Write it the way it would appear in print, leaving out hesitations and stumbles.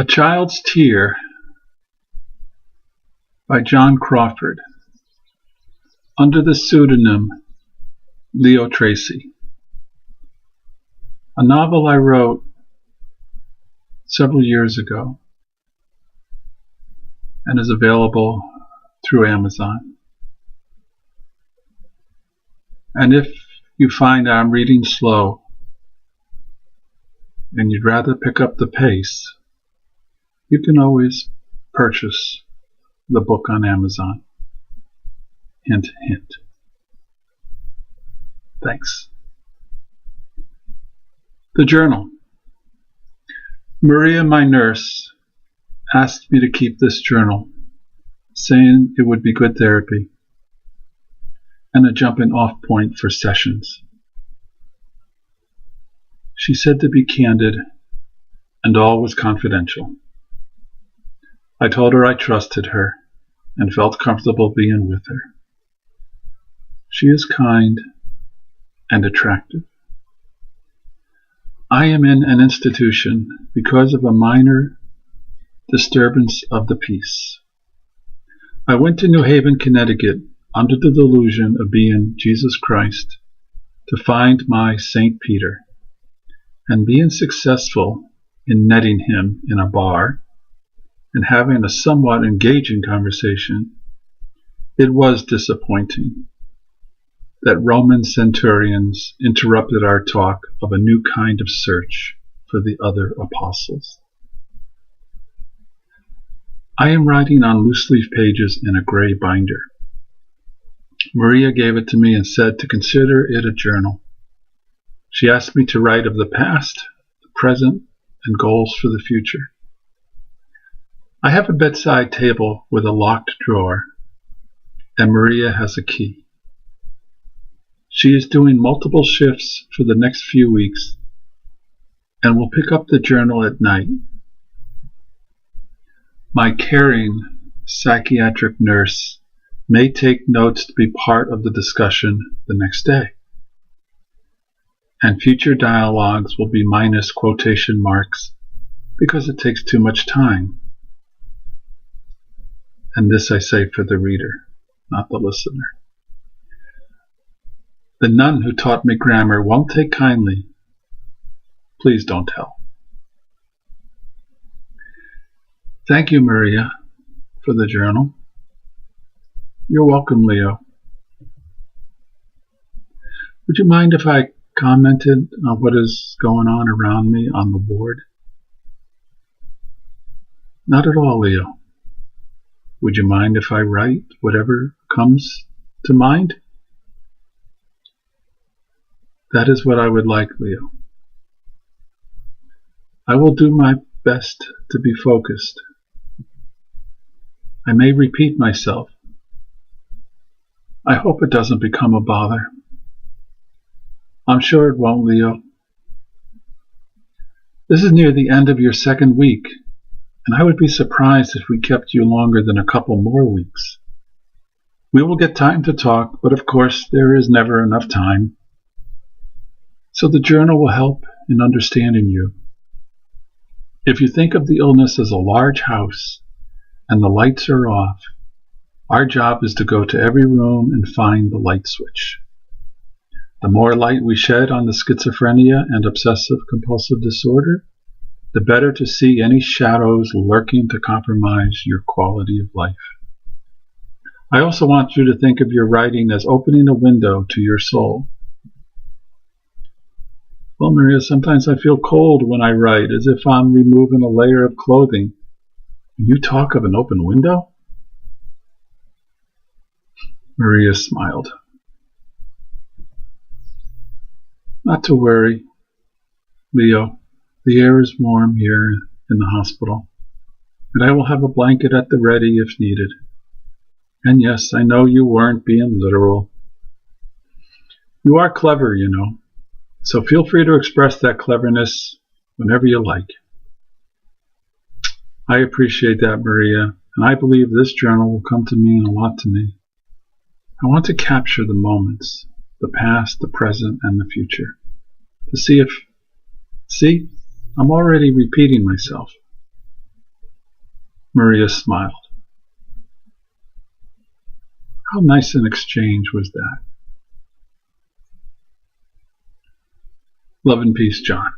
A Child's Tear by John Crawford, under the pseudonym Leo Tracy. A novel I wrote several years ago and is available through Amazon. And if you find that I'm reading slow and you'd rather pick up the pace, you can always purchase the book on Amazon. Hint, hint. Thanks. The journal. Maria, my nurse, asked me to keep this journal, saying it would be good therapy and a jumping off point for sessions. She said to be candid and all was confidential. I told her I trusted her and felt comfortable being with her. She is kind and attractive. I am in an institution because of a minor disturbance of the peace. I went to New Haven, Connecticut, under the delusion of being Jesus Christ, to find my St. Peter, and being successful in netting him in a bar and having a somewhat engaging conversation, it was disappointing that Roman centurions interrupted our talk of a new kind of search for the other apostles. I am writing on loose-leaf pages in a gray binder. Maria gave it to me and said to consider it a journal. She asked me to write of the past, the present, and goals for the future. I have a bedside table with a locked drawer, and Maria has a key. She is doing multiple shifts for the next few weeks and will pick up the journal at night. My caring psychiatric nurse may take notes to be part of the discussion the next day, and future dialogues will be minus quotation marks because it takes too much time. And this I say for the reader, not the listener. The nun who taught me grammar won't take kindly. Please don't tell. Thank you, Maria, for the journal. You're welcome, Leo. Would you mind if I commented on what is going on around me on the ward? Not at all, Leo. Would you mind if I write whatever comes to mind? That is what I would like, Leo. I will do my best to be focused. I may repeat myself. I hope it doesn't become a bother. I'm sure it won't, Leo. This is near the end of your second week, and I would be surprised if we kept you longer than a couple more weeks. We will get time to talk, but of course there is never enough time. So the journal will help in understanding you. If you think of the illness as a large house and the lights are off, our job is to go to every room and find the light switch. The more light we shed on the schizophrenia and obsessive-compulsive disorder, the better to see any shadows lurking to compromise your quality of life. I also want you to think of your writing as opening a window to your soul. Well, Maria, sometimes I feel cold when I write, as if I'm removing a layer of clothing. You talk of an open window? Maria smiled. Not to worry, Leo. The air is warm here in the hospital, and I will have a blanket at the ready if needed. And yes, I know you weren't being literal. You are clever, you know. So feel free to express that cleverness whenever you like. I appreciate that, Maria, and I believe this journal will come to mean a lot to me. I want to capture the moments, the past, the present, and the future, to see if... See, I'm already repeating myself. Maria smiled. How nice an exchange was that. Love and peace, John.